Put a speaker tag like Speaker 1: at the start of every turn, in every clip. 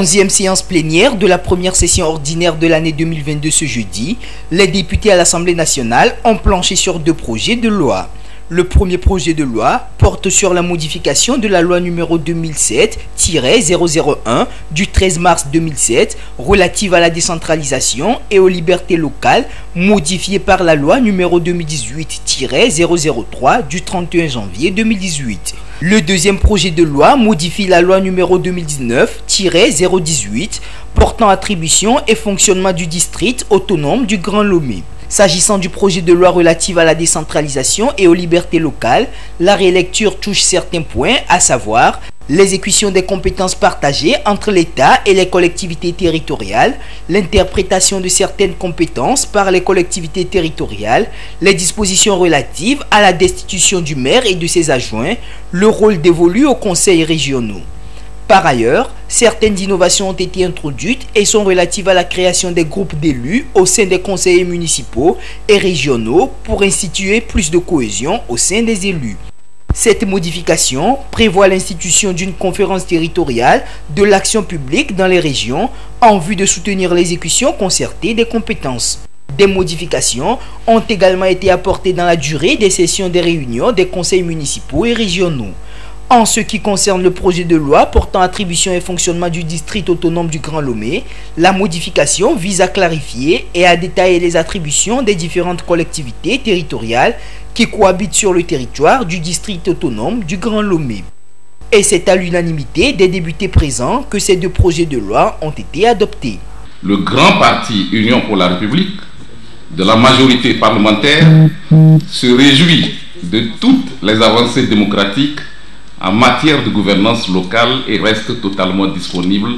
Speaker 1: 11e séance plénière de la première session ordinaire de l'année 2022 ce jeudi, les députés à l'Assemblée nationale ont planché sur 2 projets de loi. Le premier projet de loi porte sur la modification de la loi numéro 2007-001 du 13 mars 2007 relative à la décentralisation et aux libertés locales, modifiée par la loi numéro 2018-003 du 31 janvier 2018. Le deuxième projet de loi modifie la loi numéro 2019-018 portant attribution et fonctionnement du district autonome du Grand Lomé. S'agissant du projet de loi relatif à la décentralisation et aux libertés locales, la rélecture touche certains points, à savoir l'exécution des compétences partagées entre l'État et les collectivités territoriales, l'interprétation de certaines compétences par les collectivités territoriales, les dispositions relatives à la destitution du maire et de ses adjoints, le rôle dévolu aux conseils régionaux. Par ailleurs, certaines innovations ont été introduites et sont relatives à la création des groupes d'élus au sein des conseillers municipaux et régionaux pour instituer plus de cohésion au sein des élus. Cette modification prévoit l'institution d'une conférence territoriale de l'action publique dans les régions en vue de soutenir l'exécution concertée des compétences. Des modifications ont également été apportées dans la durée des sessions des réunions des conseils municipaux et régionaux. En ce qui concerne le projet de loi portant attribution et fonctionnement du district autonome du Grand Lomé, la modification vise à clarifier et à détailler les attributions des différentes collectivités territoriales qui cohabitent sur le territoire du district autonome du Grand Lomé. Et c'est à l'unanimité des députés présents que ces 2 projets de loi ont été adoptés.
Speaker 2: Le grand parti Union pour la République de la majorité parlementaire se réjouit de toutes les avancées démocratiques en matière de gouvernance locale et reste totalement disponible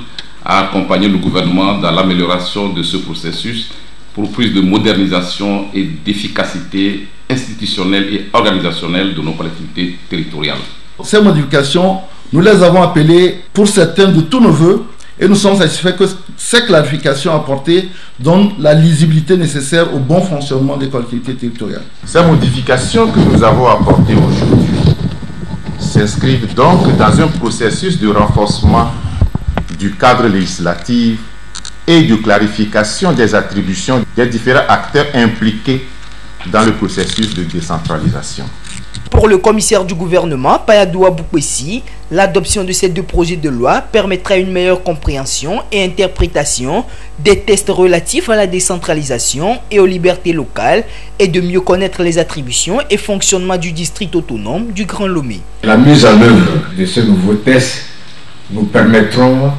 Speaker 2: à accompagner le gouvernement dans l'amélioration de ce processus pour plus de modernisation et d'efficacité institutionnelle et organisationnelle de nos collectivités territoriales.
Speaker 3: Ces modifications, nous les avons appelées pour certains de tous nos voeux et nous sommes satisfaits que ces clarifications apportées donnent la lisibilité nécessaire au bon fonctionnement des collectivités territoriales.
Speaker 4: Ces modifications que nous avons apportées aujourd'hui s'inscrivent donc dans un processus de renforcement du cadre législatif et de clarification des attributions des différents acteurs impliqués dans le processus de décentralisation.
Speaker 1: Pour le commissaire du gouvernement, Payadou Aboukwessi, l'adoption de ces 2 projets de loi permettra une meilleure compréhension et interprétation des tests relatifs à la décentralisation et aux libertés locales et de mieux connaître les attributions et fonctionnement du district autonome du Grand Lomé.
Speaker 5: La mise en œuvre de ce nouveau test nous permettront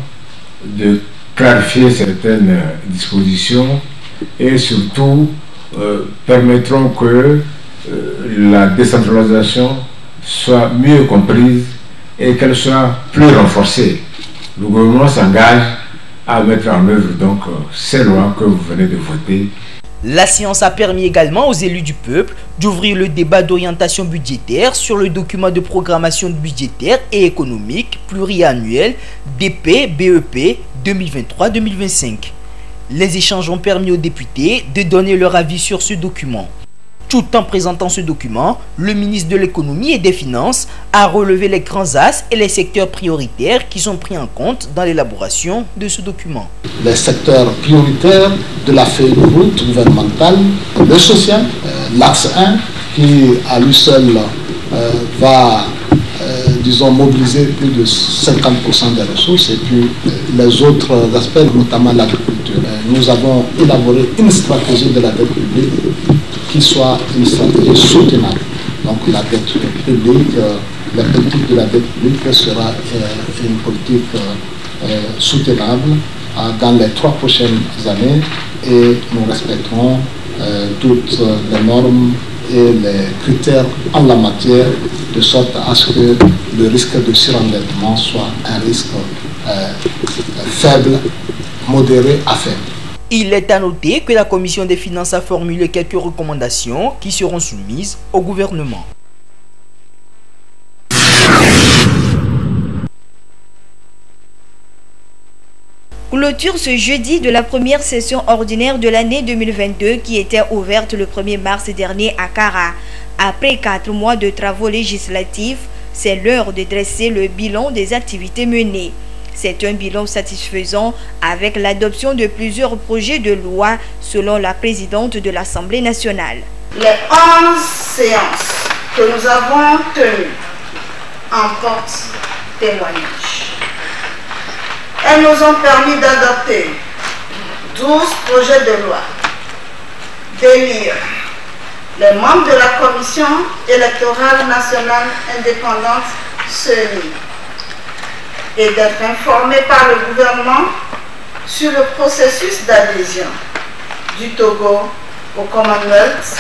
Speaker 5: de clarifier certaines dispositions et surtout permettront que la décentralisation soit mieux comprise et qu'elle soit plus renforcée. Le gouvernement s'engage à mettre en œuvre donc ces lois que vous venez de voter.
Speaker 1: La séance a permis également aux élus du peuple d'ouvrir le débat d'orientation budgétaire sur le document de programmation budgétaire et économique pluriannuel DP-BEP 2023-2025. Les échanges ont permis aux députés de donner leur avis sur ce document. Tout en présentant ce document, le ministre de l'économie et des finances a relevé les grands axes et les secteurs prioritaires qui sont pris en compte dans l'élaboration de ce document.
Speaker 6: Les secteurs prioritaires de la feuille de route gouvernementale, le social, l'axe 1 qui à lui seul va disons mobiliser plus de 50% des ressources et puis les autres aspects, notamment l'agriculture. Nous avons élaboré une stratégie de la dette publique qui soit une stratégie soutenable. Donc la dette publique, la politique de la dette publique sera une politique soutenable dans les 3 prochaines années et nous respecterons toutes les normes et les critères en la matière de sorte à ce que le risque de surendettement soit un risque faible, modéré à faible.
Speaker 1: Il est à noter que la Commission des finances a formulé quelques recommandations qui seront soumises au gouvernement.
Speaker 7: Clôture ce jeudi de la première session ordinaire de l'année 2022 qui était ouverte le 1er mars dernier à Kara. Après 4 mois de travaux législatifs, c'est l'heure de dresser le bilan des activités menées. C'est un bilan satisfaisant avec l'adoption de plusieurs projets de loi selon la présidente de l'Assemblée nationale.
Speaker 8: Les 11 séances que nous avons tenues en portent témoignage. Elles nous ont permis d'adopter 12 projets de loi, d'élire les membres de la Commission électorale nationale indépendante CENI et d'être informés par le gouvernement sur le processus d'adhésion du Togo au Commonwealth,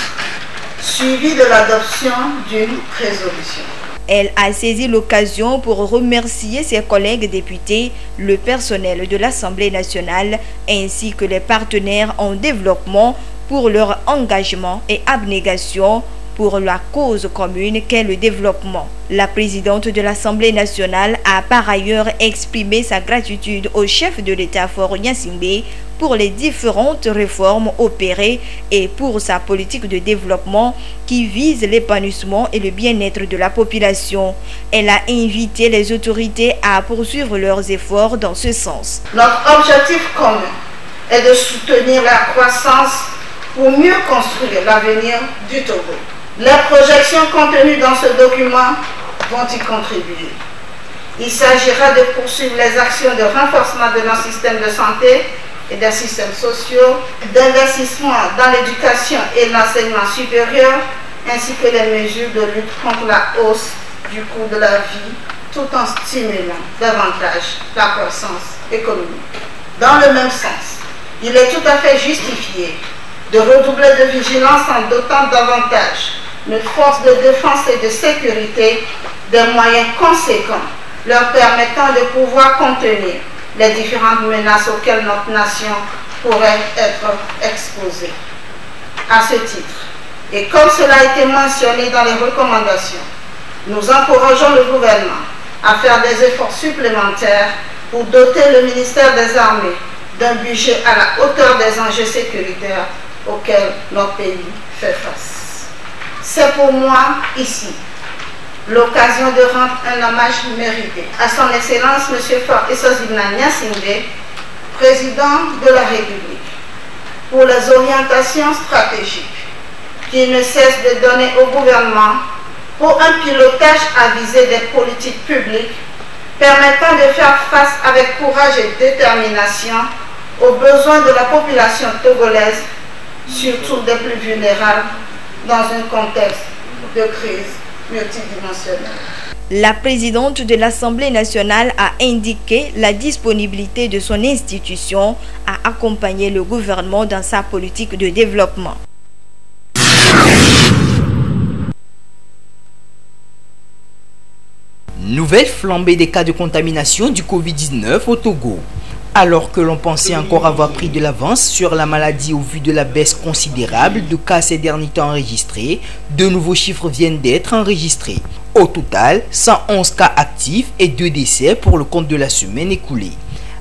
Speaker 8: suivi de l'adoption d'une résolution.
Speaker 7: Elle a saisi l'occasion pour remercier ses collègues députés, le personnel de l'Assemblée nationale ainsi que les partenaires en développement pour leur engagement et abnégation pour la cause commune qu'est le développement. La présidente de l'Assemblée nationale a par ailleurs exprimé sa gratitude au chef de l'État Faure Gnassingbé pour les différentes réformes opérées et pour sa politique de développement qui vise l'épanouissement et le bien-être de la population. Elle a invité les autorités à poursuivre leurs efforts dans ce sens.
Speaker 8: Notre objectif commun est de soutenir la croissance pour mieux construire l'avenir du Togo. Les projections contenues dans ce document vont y contribuer. Il s'agira de poursuivre les actions de renforcement de nos systèmes de santé et des systèmes sociaux, d'investissement dans l'éducation et l'enseignement supérieur, ainsi que les mesures de lutte contre la hausse du coût de la vie, tout en stimulant davantage la croissance économique. Dans le même sens, il est tout à fait justifié de redoubler de vigilance en dotant davantage nos forces de défense et de sécurité des moyens conséquents leur permettant de pouvoir contenir les différentes menaces auxquelles notre nation pourrait être exposée. À ce titre, et comme cela a été mentionné dans les recommandations, nous encourageons le gouvernement à faire des efforts supplémentaires pour doter le ministère des Armées d'un budget à la hauteur des enjeux sécuritaires auxquels notre pays fait face. C'est pour moi, ici, l'occasion de rendre un hommage mérité à son Excellence M. Faure Esazibna Gnassingbé, président de la République, pour les orientations stratégiques qu'il ne cesse de donner au gouvernement pour un pilotage avisé des politiques publiques permettant de faire face avec courage et détermination aux besoins de la population togolaise, surtout des plus vulnérables, dans un contexte de crise multidimensionnelle.
Speaker 7: La présidente de l'Assemblée nationale a indiqué la disponibilité de son institution à accompagner le gouvernement dans sa politique de développement.
Speaker 1: Nouvelle flambée des cas de contamination du Covid-19 au Togo. Alors que l'on pensait encore avoir pris de l'avance sur la maladie au vu de la baisse considérable de cas ces derniers temps enregistrés, de nouveaux chiffres viennent d'être enregistrés. Au total, 111 cas actifs et 2 décès pour le compte de la semaine écoulée.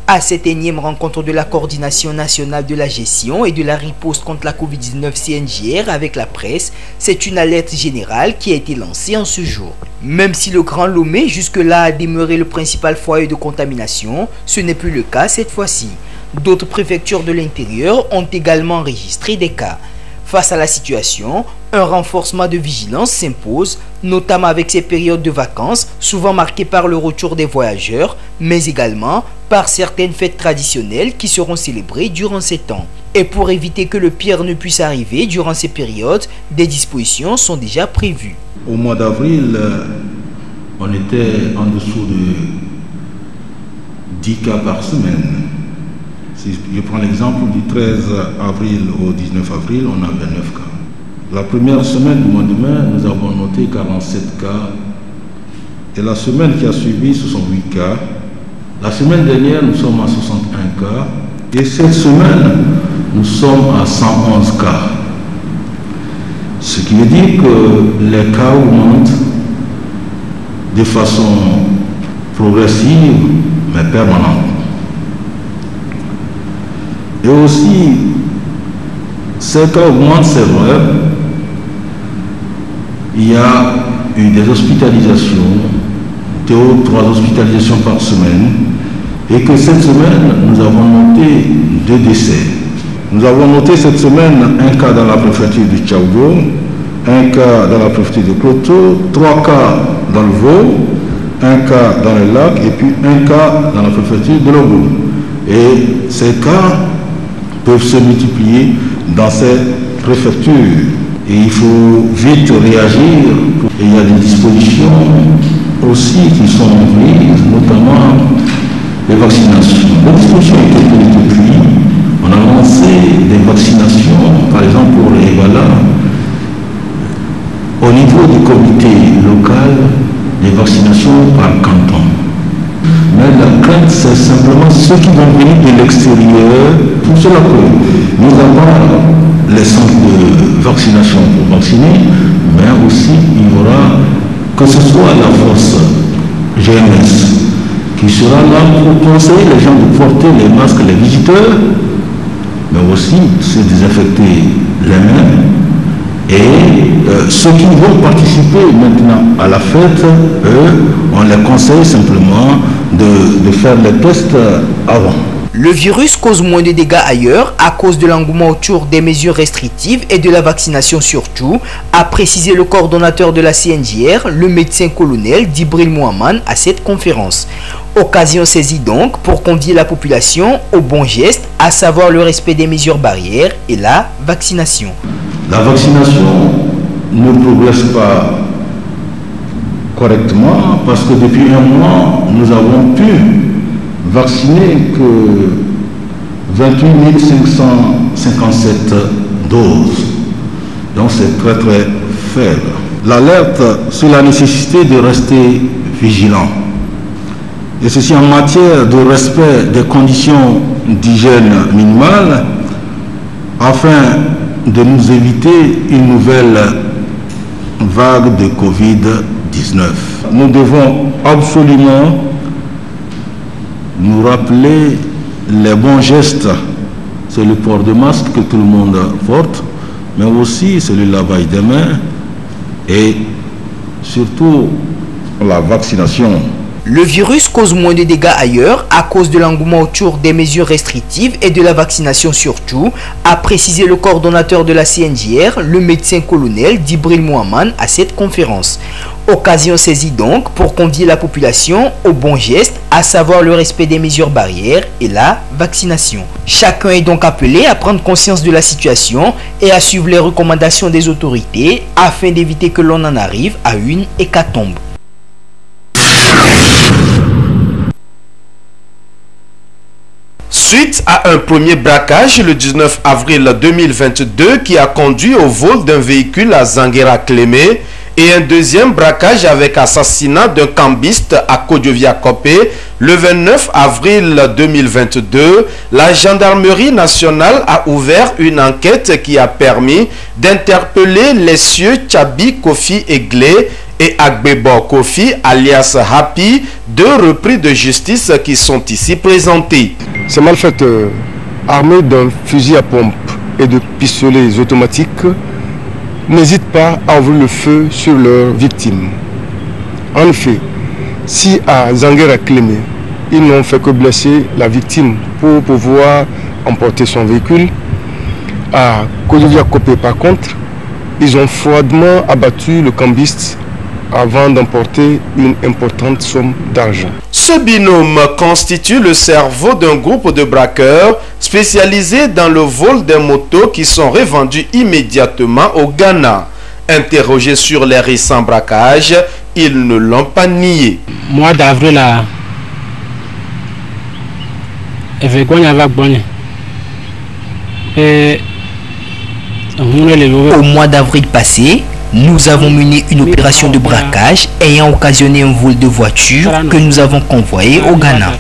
Speaker 1: À cette énième rencontre de la Coordination nationale de la gestion et de la riposte contre la Covid-19 CNGR avec la presse, c'est une alerte générale qui a été lancée en ce jour. Même si le Grand Lomé jusque-là a demeuré le principal foyer de contamination, ce n'est plus le cas cette fois-ci. D'autres préfectures de l'intérieur ont également enregistré des cas. Face à la situation, un renforcement de vigilance s'impose, notamment avec ces périodes de vacances, souvent marquées par le retour des voyageurs, mais également par certaines fêtes traditionnelles qui seront célébrées durant ces temps. Et pour éviter que le pire ne puisse arriver durant ces périodes, des dispositions sont déjà prévues.
Speaker 9: Au mois d'avril, on était en dessous de 10 cas par semaine. Si je prends l'exemple du 13 avril au 19 avril, on a 29 cas. La première semaine du mois de mai, nous avons noté 47 cas. Et la semaine qui a suivi, ce sont 8 cas. La semaine dernière, nous sommes à 61 cas. Et cette semaine, nous sommes à 111 cas. Ce qui veut dire que les cas augmentent de façon progressive, mais permanente. Et aussi, ces cas augmentent, c'est vrai. Il y a eu des hospitalisations, 2 ou 3 hospitalisations par semaine, et que cette semaine, nous avons noté 2 décès. Nous avons noté cette semaine un cas dans la préfecture du Tchaoudo, un cas dans la préfecture de Kloto, 3 cas dans le Vaud, un cas dans le lac et puis un cas dans la préfecture de Lobou. Et ces cas peuvent se multiplier dans ces préfectures. Et il faut vite réagir. Et il y a des dispositions aussi qui sont prises, notamment les vaccinations. Les dispositions ont été prises depuis. On a lancé des vaccinations, par exemple pour les Ebola. Au niveau du comité local, les vaccinations par canton. Mais la crainte, c'est simplement ceux qui vont venir de l'extérieur. Pour cela que nous avons les centres de vaccination pour vacciner, mais aussi il y aura, que ce soit la force GMS, qui sera là pour conseiller les gens de porter les masques, les visiteurs, mais aussi se désinfecter les mains. Et ceux qui vont participer maintenant à la fête, eux, on les conseille simplement de faire les tests avant.
Speaker 1: Le virus cause moins de dégâts ailleurs à cause de l'engouement autour des mesures restrictives et de la vaccination surtout, a précisé le coordonnateur de la CNJR, le médecin colonel Djibril Mohamed, à cette conférence. Occasion saisie donc pour convier la population au bon geste, à savoir le respect des mesures barrières et la vaccination.
Speaker 9: La vaccination ne progresse pas correctement parce que depuis un mois, nous avons pu vacciner que 28 557 doses. Donc c'est très très faible. L'alerte sur la nécessité de rester vigilant. Et ceci en matière de respect des conditions d'hygiène minimales afin de nous éviter une nouvelle vague de Covid-19. Nous devons absolument nous rappeler les bons gestes. C'est le port de masque que tout le monde porte, mais aussi c'est le lavage des mains et surtout la vaccination.
Speaker 1: Le virus cause moins de dégâts ailleurs à cause de l'engouement autour des mesures restrictives et de la vaccination surtout, a précisé le coordonnateur de la CNJR, le médecin colonel Djibril Mohamed, à cette conférence. Occasion saisie donc pour convier la population au bon geste, à savoir le respect des mesures barrières et la vaccination. Chacun est donc appelé à prendre conscience de la situation et à suivre les recommandations des autorités afin d'éviter que l'on en arrive à une hécatombe.
Speaker 10: Suite à un premier braquage le 19 avril 2022 qui a conduit au vol d'un véhicule à Zanguéra-Clémé et un deuxième braquage avec assassinat d'un cambiste à Kodjovia-Kopé le 29 avril 2022, la gendarmerie nationale a ouvert une enquête qui a permis d'interpeller les cieux Tchabi Kofi Eglé et Agbebo Kofi alias Happy, 2 repris de justice qui sont ici présentés.
Speaker 11: Ces malfaiteurs, armés d'un fusil à pompe et de pistolets automatiques, n'hésitent pas à ouvrir le feu sur leurs victimes. En effet, si à Zanguéra-Clémé, ils n'ont fait que blesser la victime pour pouvoir emporter son véhicule, à Kodjovia-Kopé par contre, ils ont froidement abattu le cambiste avant d'emporter une importante somme d'argent.
Speaker 10: Ce binôme constitue le cerveau d'un groupe de braqueurs spécialisés dans le vol des motos qui sont revendus immédiatement au Ghana. Interrogés sur les récents braquages, ils ne l'ont pas nié.
Speaker 12: Mois d'avril,
Speaker 1: au mois d'avril passé, nous avons mené une opération de braquage ayant occasionné un vol de voiture que nous avons convoyé au Ghana.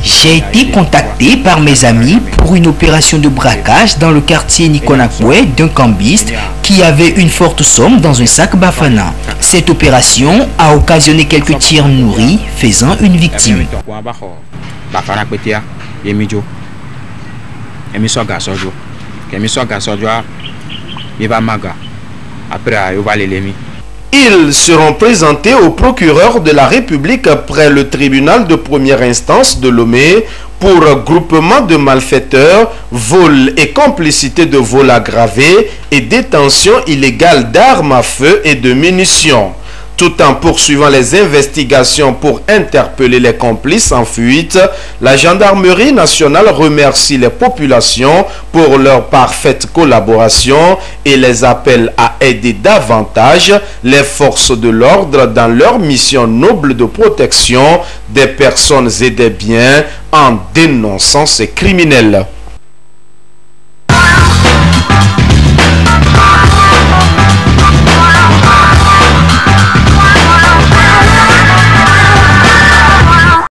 Speaker 1: J'ai été contacté par mes amis pour une opération de braquage dans le quartier Nikonakwe d'un cambiste qui avait une forte somme dans un sac Bafana. Cette opération a occasionné quelques tirs nourris faisant une victime.
Speaker 10: Ils seront présentés au procureur de la République près le tribunal de première instance de Lomé pour groupement de malfaiteurs, vol et complicité de vol aggravé et détention illégale d'armes à feu et de munitions. Tout en poursuivant les investigations pour interpeller les complices en fuite, la gendarmerie nationale remercie les populations pour leur parfaite collaboration et les appelle à aider davantage les forces de l'ordre dans leur mission noble de protection des personnes et des biens en dénonçant ces criminels.